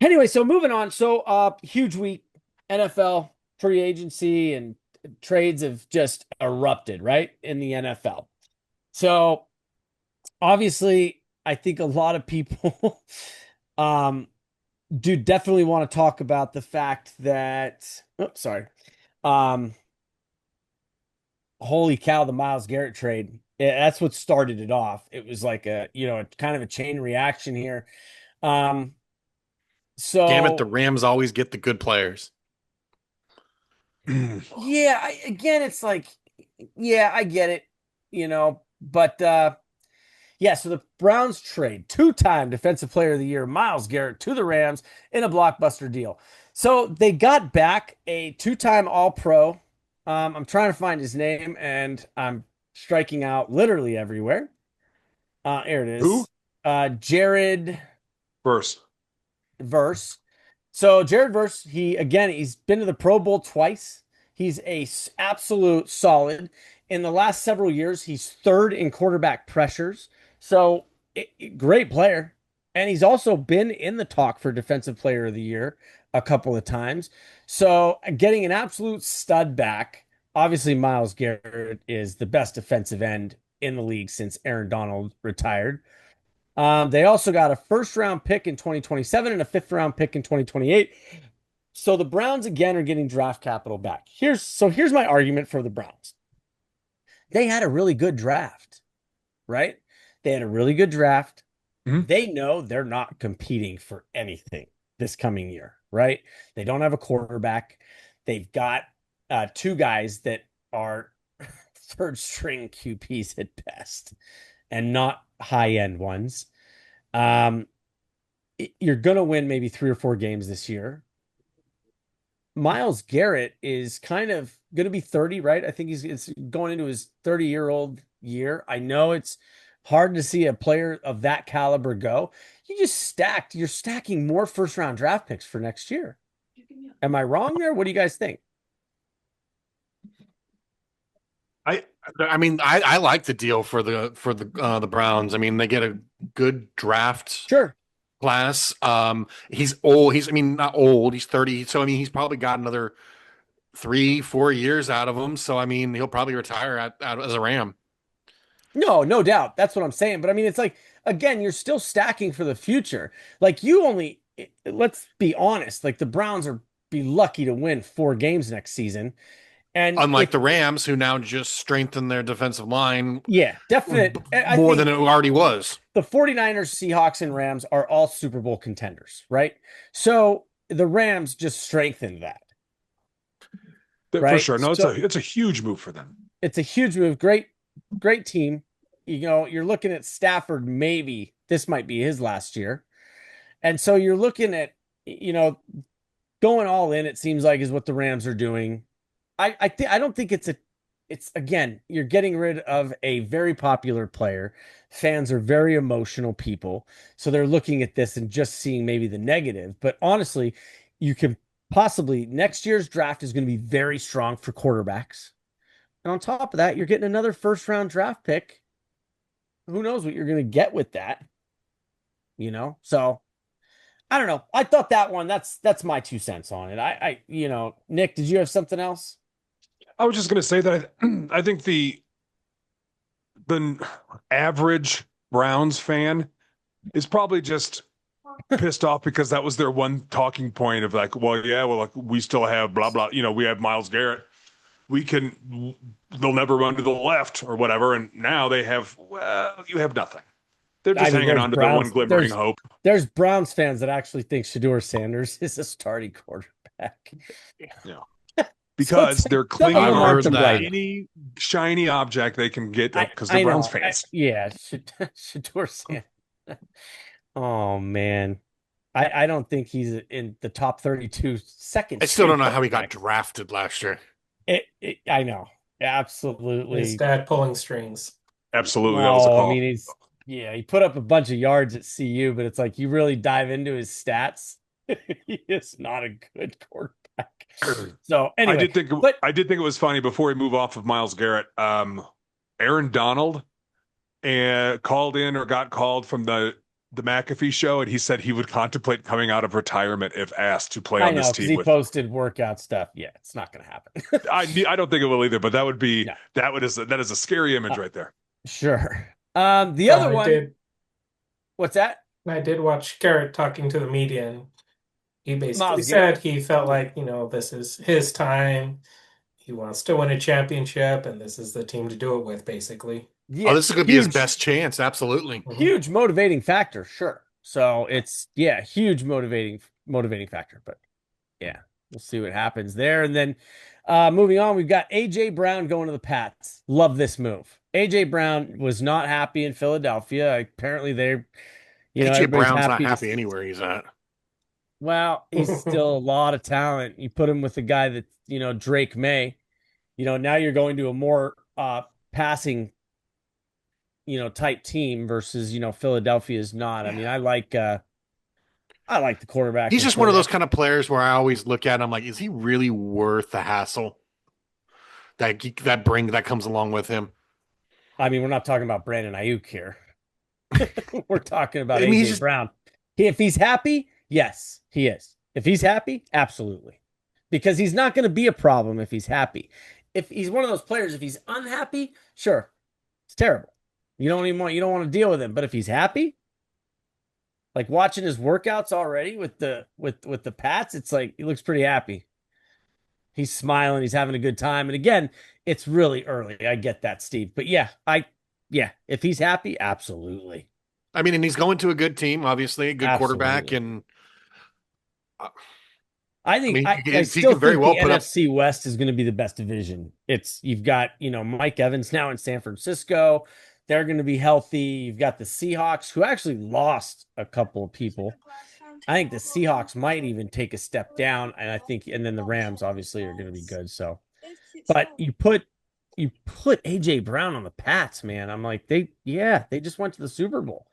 Anyway, so moving on. So, huge week, NFL free agency and trades have just erupted, right, in the NFL. So, obviously, I think a lot of people um do definitely want to talk about the fact that, oh, sorry. Um, Holy cow, the Miles Garrett trade. Yeah, that's what started it off. It was like a kind of a chain reaction here. Um, Damn it, the so Rams always get the good players. yeah, again, it's like, yeah, I get it, but yeah, so the Browns trade two-time defensive player of the year, Miles Garrett, to the Rams in a blockbuster deal. So they got back a two-time All-Pro. I'm trying to find his name, and I'm striking out literally everywhere. Here it Who? is. Jared First. Verse. So Jared Verse, he's been to the Pro Bowl twice. He's a absolute solid. In the last several years, he's third in quarterback pressures. So great player. And he's also been in the talk for defensive player of the year a couple of times. So getting an absolute stud back. Obviously, Miles Garrett is the best defensive end in the league since Aaron Donald retired. They also got a first round pick in 2027 and a fifth round pick in 2028. So the Browns again are getting draft capital back. Here's my argument for the Browns. They had a really good draft, right? They had a really good draft. Mhm. They know they're not competing for anything this coming year, right? They don't have a quarterback. They've got two guys that are third string QPs at best and not high end ones. Um, you're going to win maybe three or four games this year. Miles Garrett is kind of going to be 30, right? I think it's going into his 30-year-old year. I know it's hard to see a player of that caliber go. You're stacking more first round draft picks for next year. Am I wrong there? What do you guys think? I I mean I like the deal for the Browns. I mean they get a good draft Sure. class. He's old. He's I mean not old. He's 30. So I mean he's probably got another 3, 4 years out of him. So I mean he'll probably retire as a Ram. No, no doubt. That's what I'm saying. But I mean, it's like, again, you're still stacking for the future. Like, let's be honest, like, the Browns are be lucky to win four games next season. And Unlike the Rams, who now just strengthened their defensive line yeah, definite. I more than think it already was. the 49ers, Seahawks, and Rams are all Super Bowl contenders, right? So the Rams just strengthened that, For right? sure. No, So it's a huge move for them. it's a huge move. Great, great team. You're looking at Stafford, maybe this might be his last year. And so you're looking at, you know, going all in, it seems like is what the Rams are doing. I don't think it's again, you're getting rid of a very popular player. Fans are very emotional people. So they're looking at this and just seeing maybe the negative. But honestly, you can possibly next year's draft is going to be very strong for quarterbacks. And on top of that, you're getting another first round draft pick. Who knows what you're going to get with that, So I don't know. I thought that one, that's my 2 cents on it. Nick, did you have something else? I was just going to say that I think the average Browns fan is probably just pissed off because that was their one talking point of like, well, yeah, well, like, we still have blah blah. We have Miles Garrett. We can. They'll never run to the left or whatever. And now they have. Well, you have nothing. They're I just mean, hanging there's on to their one Browns, glimmering hope. there's Browns fans that actually think Shador Sanders is a starting quarterback. Yeah. So it's Because like, they're doesn't clinging I've on mark heard to them right. that. any shiny object they can get I because they're I Browns know. fans. Yeah, Shador Sanders. Oh man. I don't think he's in the top 32 second I still string don't know how he got quarterback. drafted last year. I know. His Absolutely. dad pulling strings. Absolutely, that was a No, I call. mean he put up a bunch of yards at CU, but it's like you really dive into his stats. He is not a good quarterback. So I anyway, did think but I did think it was funny before we move off of Miles Garrett. Aaron Donald called in or got called from the the McAfee show, and he said he would contemplate coming out of retirement if asked to play I on this know because team he with. posted workout stuff. Yeah, it's not going to happen. I don't think it will either, but No, that is a scary image uh, right there. sure. The So other one, what's that? I did watch Garrett talking to the media, and he basically Miles said Garrett. he felt like, this is his time. He wants to win a championship, and this is the team to do it with, basically. Oh, Yeah, this is going to be his huge, best chance. Absolutely. Mhm. huge motivating factor. Sure. So it's huge motivating factor. But yeah, we'll see what happens there. And then moving on, we've got AJ Brown going to the Pats. Love this move. AJ Brown was not happy in Philadelphia. Apparently, AJ everybody's Brown's not happy to. happy anywhere he's at. Well, he's still a lot of talent. You put him with a guy that, Drake May. Now you're going to a more passing, type team versus, Philadelphia is not. I mean, I like the quarterback He's in just one of those Philadelphia. kind of players where I always look at him like, is he really worth the hassle that comes along with him? I mean, we're not talking about Brandon Ayuk here. We're talking about I mean, he's AJ just Brown. If he's happy, yes, he is. If he's happy, absolutely. Because he's not going to be a problem if he's happy. If he's one of those players, if he's unhappy, sure, it's terrible. You don't want to deal with him. But if he's happy, like watching his workouts already with the Pats, it's like he looks pretty happy. He's smiling, he's having a good time. And again, it's really early. I get that, Steve. But if he's happy, absolutely. I mean, and he's going to a good team, obviously, a good quarterback, Absolutely. and I I think mean, I he still could very think the well put up. NFC West is going to be the best division. You've got, Mike Evans now in San Francisco. They're going to be healthy. You've got the Seahawks, who actually lost a couple of people. I think the Seahawks might even take a step down, and then the Rams obviously are going to be good. So, but you put AJ Brown on the Pats, man. I'm like, they just went to the Super Bowl.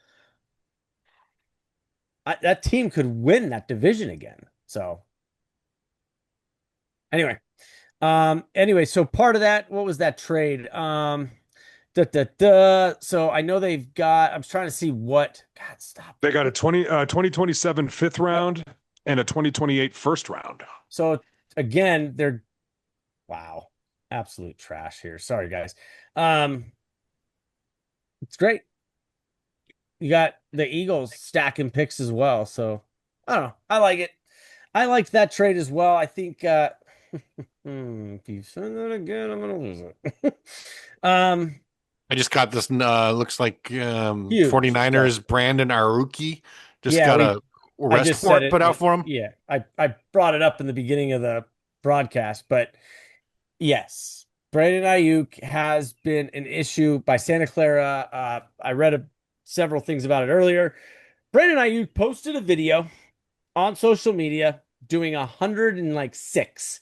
That team could win that division again. So, anyway, so part of that, what was that trade? So I know they've got. I'm trying to see what. God, stop. They got a 2027 fifth round and a 2028 first round. So again, they're wow, absolute trash here. Sorry, guys. It's great. You got the Eagles stacking picks as well. So I don't know. I like it. I liked that trade as well. I think if you send that again, I'm gonna lose it. I just got this. Looks like Huge 49ers stuff. Brandon Aruki just Yeah, got a I arrest just said warrant it. put out for him. Yeah, I brought it up in the beginning of the broadcast, but yes, Brandon Ayuk has been an issue by Santa Clara. I read several things about it earlier. Brandon Ayuk posted a video on social media doing 106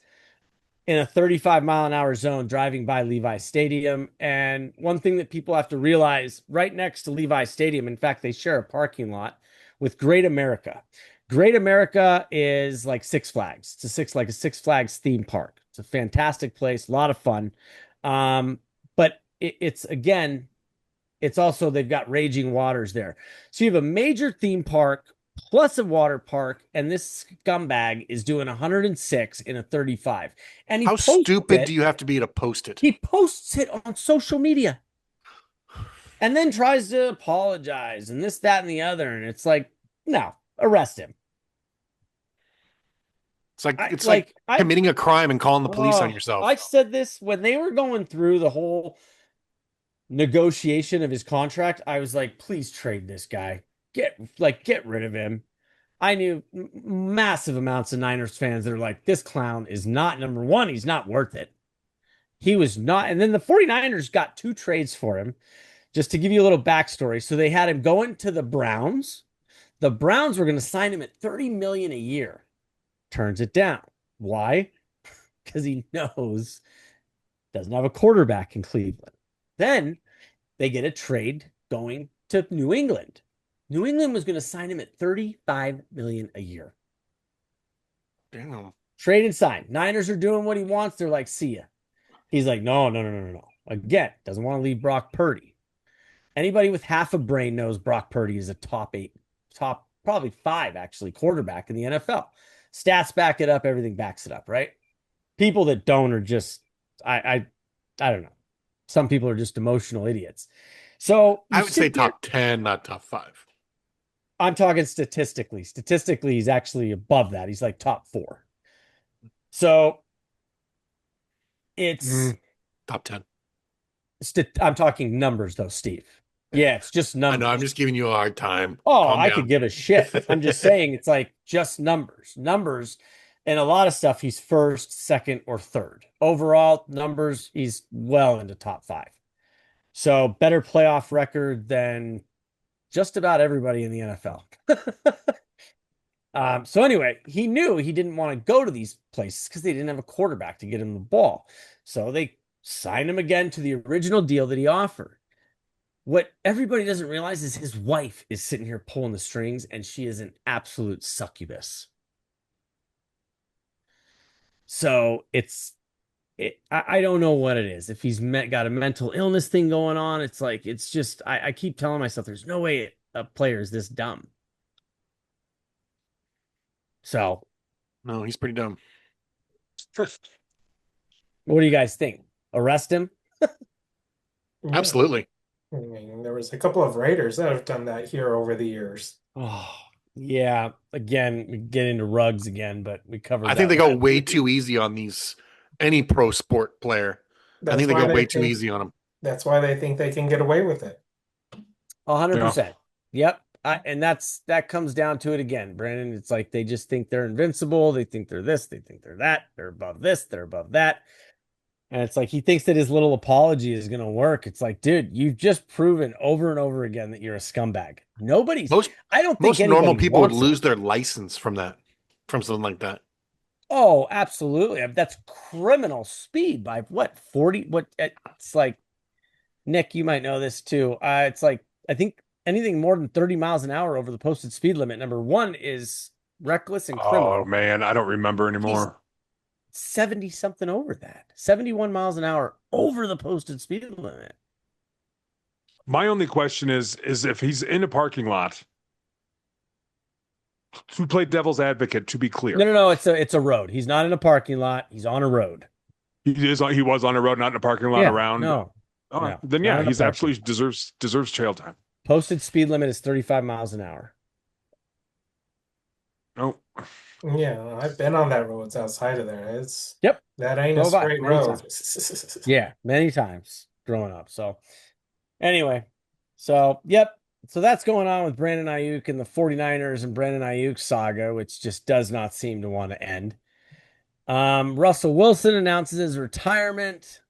in a 35-mile-an-hour zone driving by Levi Stadium. And one thing that people have to realize, right next to Levi Stadium, in fact, they share a parking lot with Great America. Great America is like Six Flags. Like a Six Flags theme park. It's a fantastic place, a lot of fun. But it's also they've got raging waters there. So you have a major theme park plus a water park, and this scumbag is doing 106 in a 35. And How stupid do you have to be to post it? he posts it on social media and then tries to apologize and this, that, and the other. And it's like, no, arrest him. It's like committing a crime and calling the police on yourself. I said this when they were going through the whole negotiation of his contract. I was like, please trade this guy. Get rid of him. I knew massive amounts of Niners fans that are like, this clown is not, number one, he's not worth it. He was not. And then the 49ers got 2 trades for him. Just to give you a little backstory. So they had him going to the Browns. The Browns were going to sign him at $30 million a year. Turns it down. Why? Because he knows doesn't have a quarterback in Cleveland. Then they get a trade going to New England. New England was going to sign him at $35 million a year. Damn. Trade and sign. Niners are doing what he wants. They're like, see ya. He's like, no. Again, doesn't want to leave Brock Purdy. Anybody with half a brain knows Brock Purdy is a top 8 top probably 5 actually quarterback in the NFL. Stats back it up, everything backs it up, right? People that don't are just I don't know. Some people are just emotional idiots. So you I would say sit there. top 10, not top 5. I'm talking statistically. Statistically, he's actually above that. He's like top 4. So it's Top 10. I'm talking numbers though, Steve. Yeah, it's just I know. I'm numbers. just giving you a hard time. Oh, Calm I could down. give a shit. I'm just saying it's like just numbers. Numbers and a lot of stuff he's first, second, or third. Overall numbers, he's well into top 5. So better playoff record than just about everybody in the NFL. So anyway, he knew he didn't want to go to these places because they didn't have a quarterback to get him the ball. So they signed him again to the original deal that he offered. What everybody doesn't realize is his wife is sitting here pulling the strings, and she is an absolute succubus. So I don't know what it is. If he's got a mental illness thing going on, it's like it's just I keep telling myself there's no way a player is this dumb. So No, he's pretty dumb. what do you guys think? Arrest him? Yeah. Absolutely. I mean, there was a couple of Raiders that have done that here over the years. Oh, yeah. Again, we get into rugs again, but we covered I that think they go last way week. too easy on any pro sport player. I That's think they why go way they too think easy on them. that's why they think they can get away with it. 100%. Yep. And that comes down to it again, Brandon. It's like they just think they're invincible. They think they're this. They think they're that. They're above this. They're above that. And it's like he thinks that his little apology is going to work. It's like, dude, you've just proven over and over again that you're a scumbag. I don't think Most normal anybody people would wants it. lose their license from something like that. Oh, absolutely. That's criminal speed by what, 40? What it's like, Nick, you might know this too. It's like, I think anything more than 30 miles an hour over the posted speed limit, number one, is reckless and criminal. Oh man, I don't remember anymore. 70 something over that. 71 miles an hour over the posted speed limit. My only question is if he's in a parking lot, to play devil's advocate, to be clear. No. It's a road. He's not in a parking lot. He's on a road. He was on a road, not in a parking lot around. No. Oh, No, then not yeah, in a he's parking absolutely deserves jail time. Posted speed limit is 35 miles an hour. Oh, Yeah, I've been on that roads outside of there. Yep. That ain't a Drove by straight many road. Yeah, many times growing up. So anyway, yep. So that's going on with Brandon Ayuk and the 49ers and Brandon Ayuk saga, which just does not seem to want to end. Russell Wilson announces his retirement.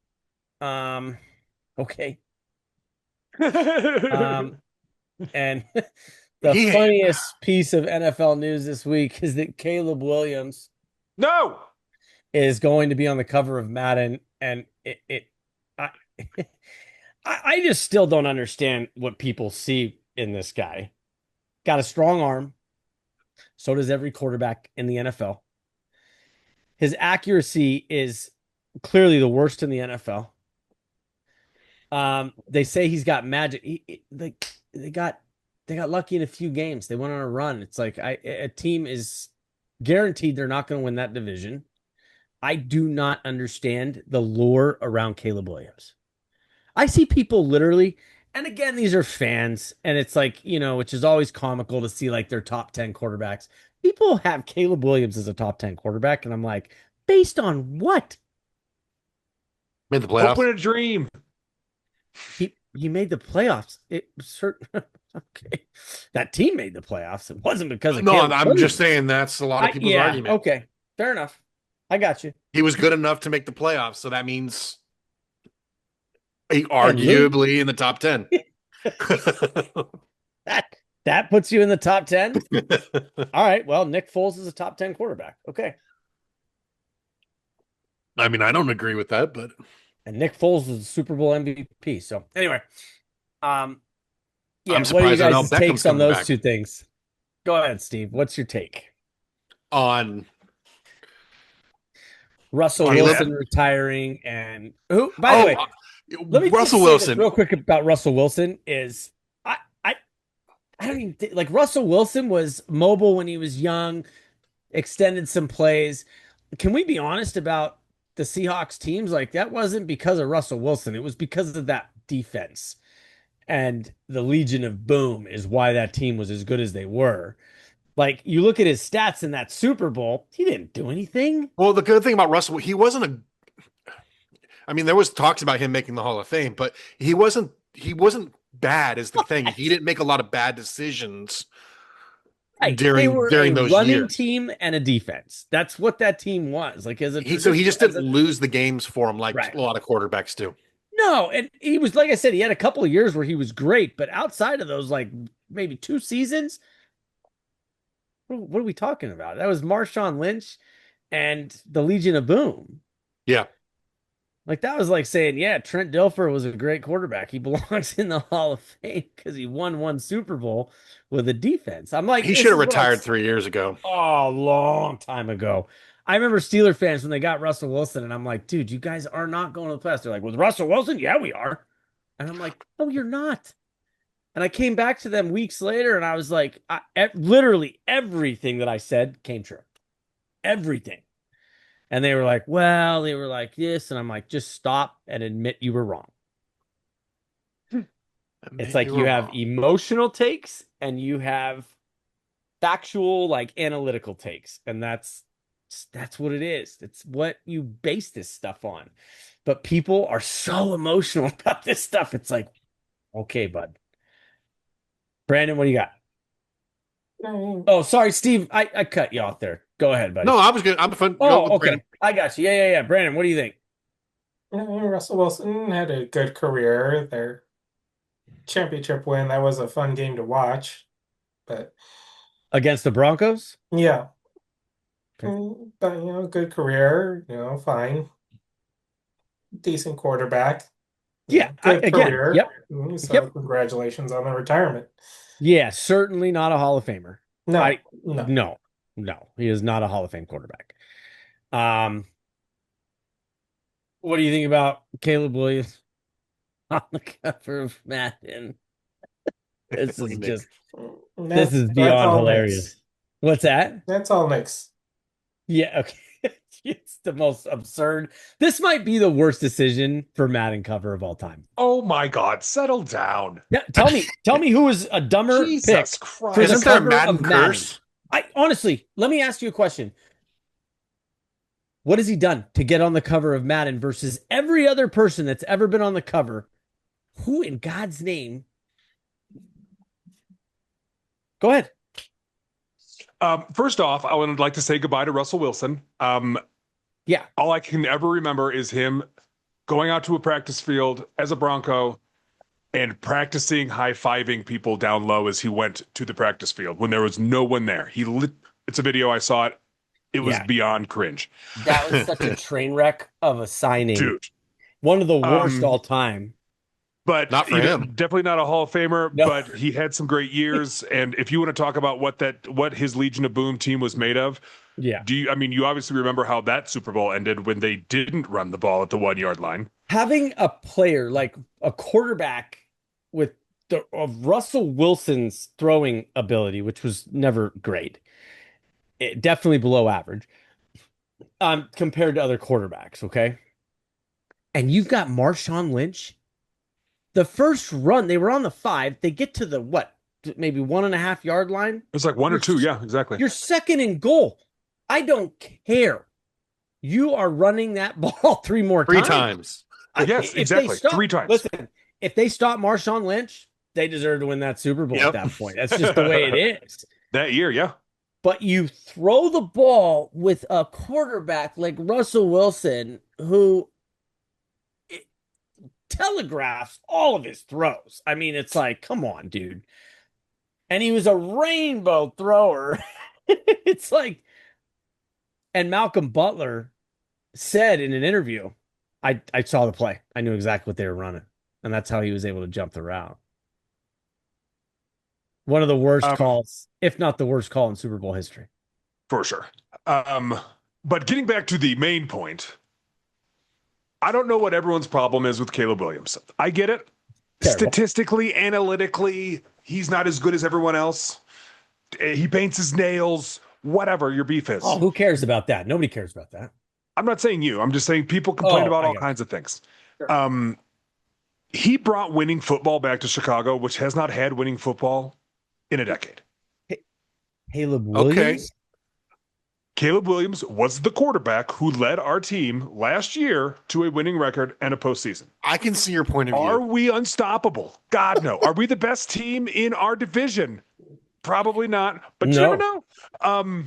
Okay. And the funniest piece of NFL news this week is that Caleb Williams no, is going to be on the cover of Madden, and I just still don't understand what people see in this guy. Got a strong arm. So does every quarterback in the NFL. His accuracy is clearly the worst in the NFL. They say he's got magic. They got lucky in a few games. They went on a run. It's like a team is guaranteed they're not going to win that division. I do not understand the lure around Caleb Williams. I see people literally, and again, these are fans, and it's like, which is always comical to see like their top 10 quarterbacks. People have Caleb Williams as a top 10 quarterback, and I'm like, based on what? Made the playoffs. Open a dream. He made the playoffs. It certain okay. That team made the playoffs. It wasn't because of Caleb I'm Williams. just saying that's a lot of people's argument. Okay, fair enough. I got you. He was good enough to make the playoffs, so that means he arguably in the top 10. That puts you in the top 10. All right. Well, Nick Foles is a top 10 quarterback. Okay. I mean, I don't agree with that, but and Nick Foles is a Super Bowl MVP. So anyway, yeah. I'm What are you surprised guys' takes on those two things? Go ahead, Steve. What's your take on Russell Wilson retiring and who? By the way, let me Russell say Wilson this real quick about Russell Wilson is I don't even think, like Russell Wilson was mobile when he was young, extended some plays. Can we be honest about the Seahawks teams? Like that wasn't because of Russell Wilson. It was because of that defense. And the Legion of Boom is why that team was as good as they were. Like you look at his stats in that Super Bowl, he didn't do anything. Well, the good thing about Russell, he wasn't a. I mean, there was talks about him making the Hall of Fame, but he wasn't. He wasn't bad. Is the thing. He didn't make a lot of bad decisions Right. They during were a during those running years. team and a defense. That's what that team was. Like as a So he traditional just didn't lose the games for him like right. a lot of quarterbacks do. No, and he was like I said, he had a couple of years where he was great, but outside of those, like maybe 2 seasons, what are we talking about? That was Marshawn Lynch and the Legion of Boom. Yeah, Like that was like saying, yeah, Trent Dilfer was a great quarterback. He belongs in the Hall of Fame because he won one Super Bowl with a defense. I'm like, he this should have is what I'm retired 3 years ago. oh, long time ago. I remember Steeler fans when they got Russell Wilson, and I'm like, dude, you guys are not going to the playoffs. They're like, with Russell Wilson? Yeah, we are. And I'm like, no, you're not. And I came back to them weeks later, and I was like, literally everything that I said came true. Everything. And they were like, well, they were like this. And I'm like, just stop and admit you were wrong. It's like you have emotional takes and you have factual, like analytical takes. And that's what it is. It's what you base this stuff on. But people are so emotional about this stuff. It's like, okay, bud. Brandon, what do you got? Oh, sorry, Steve. I cut you off there. Go ahead, buddy. No, I was good. I'm fun. Go Oh, with okay. Brandon. I got you. Yeah. Brandon, what do you think? Russell Wilson had a good career. Their championship win, that was a fun game to watch. But Against the Broncos? yeah, Okay. but good career, fine, decent quarterback. Yeah, Good again, career. yep. So Yep. congratulations on the retirement. Yeah, certainly not a Hall of Famer. No, No, he is not a Hall of Fame quarterback. What do you think about Caleb Williams on the cover of Madden? This is just this is That's beyond all hilarious. Knicks. What's that? That's all Knicks. Yeah, okay. It's the most absurd. This might be the worst decision for Madden cover of all time. Oh my God, settle down. Yeah, tell me who was a dumber pick Jesus for Christ. the Isn't there a cover Madden of Madden. curse? I honestly, let me ask you a question. What has he done to get on the cover of Madden versus every other person that's ever been on the cover? Who in God's name? Go ahead. First off, I would like to say goodbye to Russell Wilson. Yeah. All I can ever remember is him going out to a practice field as a Bronco and practicing high-fiving people down low as he went to the practice field when there was no one there. It's a video, I saw it. It was beyond cringe. That was such a train wreck of a signing. Dude. One of the worst all time. But Not for him. Definitely not a Hall of Famer, No. but he had some great years. And if you want to talk about what his Legion of Boom team was made of, yeah. You obviously remember how that Super Bowl ended when they didn't run the ball at the 1 yard line. Having a player like a quarterback with of Russell Wilson's throwing ability, which was never great, definitely below average, compared to other quarterbacks. Okay, and you've got Marshawn Lynch. The first run, they were on the 5. They get to the maybe 1.5 yard line. It was like 1 or 2. Yeah, exactly. You're second and goal. I don't care. You are running that ball 3 more Three times. times. Yes, exactly. 3 times. Listen, if they stop Marshawn Lynch, they deserve to win that Super Bowl at that point. That's just the way it is. That year, yeah. But you throw the ball with a quarterback like Russell Wilson, who telegraphs all of his throws. I mean, it's like, come on, dude. And he was a rainbow thrower. It's like, and Malcolm Butler said in an interview, I saw the play. I knew exactly what they were running. And that's how he was able to jump the route. One of the worst calls, if not the worst call in Super Bowl history. For sure. But getting back to the main point, I don't know what everyone's problem is with Caleb Williams. I get it. Terrible. Statistically, analytically, he's not as good as everyone else. He paints his nails, whatever your beef is. Oh, who cares about that? Nobody cares about that. I'm not saying you. I'm just saying people complain Oh, about I all got kinds of things. Sure. He brought winning football back to Chicago, which has not had winning football in a decade. Caleb Okay. Williams. Caleb Williams was the quarterback who led our team last year to a winning record and a postseason. I can see your point of Are view. we unstoppable? God, no. Are we the best team in our division? Probably not, but you never No. know.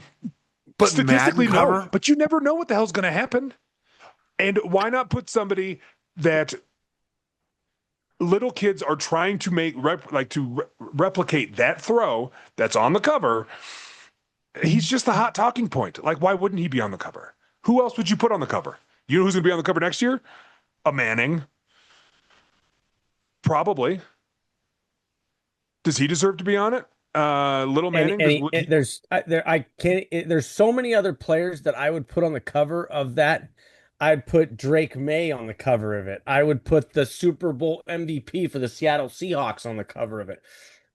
But Statistically, Madden no, cover? but you never know what the hell's going to happen. And why not put somebody that little kids are trying to replicate that throw that's on the cover? He's just the hot talking point. Like, why wouldn't he be on the cover? Who else would you put on the cover? You know who's going to be on the cover next year? A Manning. Probably. Does he deserve to be on it? Little Manning. There's so many other players that I would put on the cover of that. I'd put Drake May on the cover of it. I would put the Super Bowl MVP for the Seattle Seahawks on the cover of it.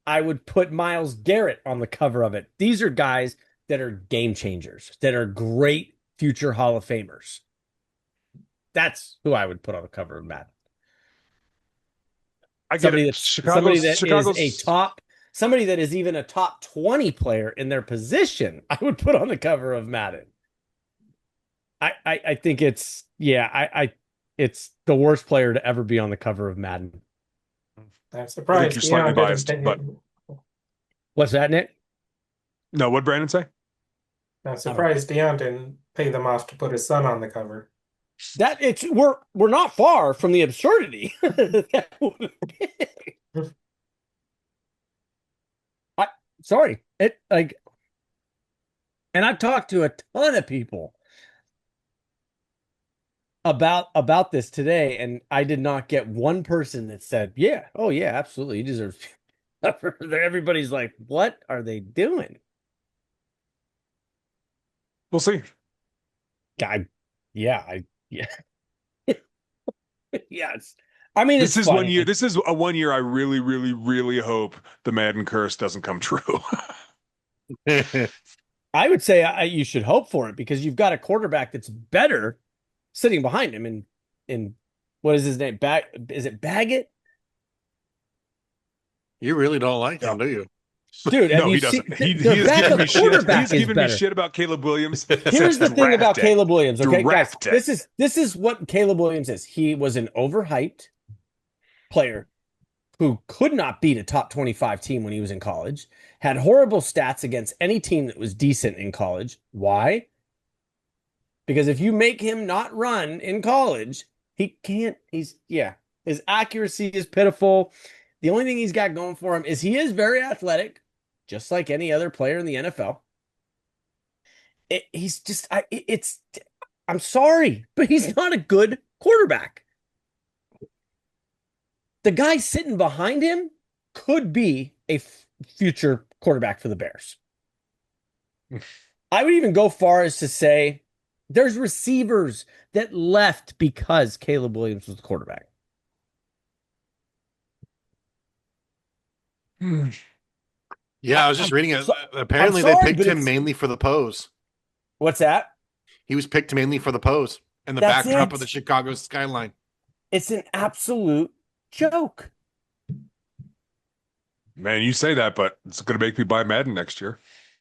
I would put Myles Garrett on the cover of it. These are guys that are game changers, that are great future Hall of Famers. That's who I would put on the cover of Madden. I get it. Somebody that is even a top 20 player in their position, I would put on the cover of Madden. I think it's it's the worst player to ever be on the cover of Madden. I'm surprised you're slightly Deion biased, didn't but What's that, Nick? no, what'd Brandon say? I'm surprised Deion didn't pay them off to put his son on the cover. That it's we're not far from the absurdity. Sorry. It like and I've talked to a ton of people about this today, and I did not get one person that said, yeah, oh yeah, absolutely. He deserves everybody's like, what are they doing? We'll see. God, yeah. Yes. I mean, This it's is funny. 1 year. This is a 1 year I really, really, really hope the Madden curse doesn't come true. I would say you should hope for it because you've got a quarterback that's better sitting behind him in what is his name? Is it Baggett? You really don't like him, do you? Dude, no, he doesn't. He their is giving me shit. quarterback He's giving me better. shit about Caleb Williams. Here's the thing about Caleb Williams, okay, guys? Drafted. This is what Caleb Williams is. He was an overhyped player who could not beat a top 25 team when he was in college, had horrible stats against any team that was decent in college. Why? Because if you make him not run in college, he can't. His accuracy is pitiful. The only thing he's got going for him is he is very athletic, just like any other player in the NFL. I'm sorry, but he's not a good quarterback. The guy sitting behind him could be a future quarterback for the Bears. I would even go far as to say there's receivers that left because Caleb Williams was the quarterback. Yeah, I was just reading it. Apparently, they picked him mainly for the pose. What's that? He was picked mainly for the pose and the backdrop of the Chicago skyline. It's an absolute joke. Man, you say that, but it's going to make me buy Madden next year.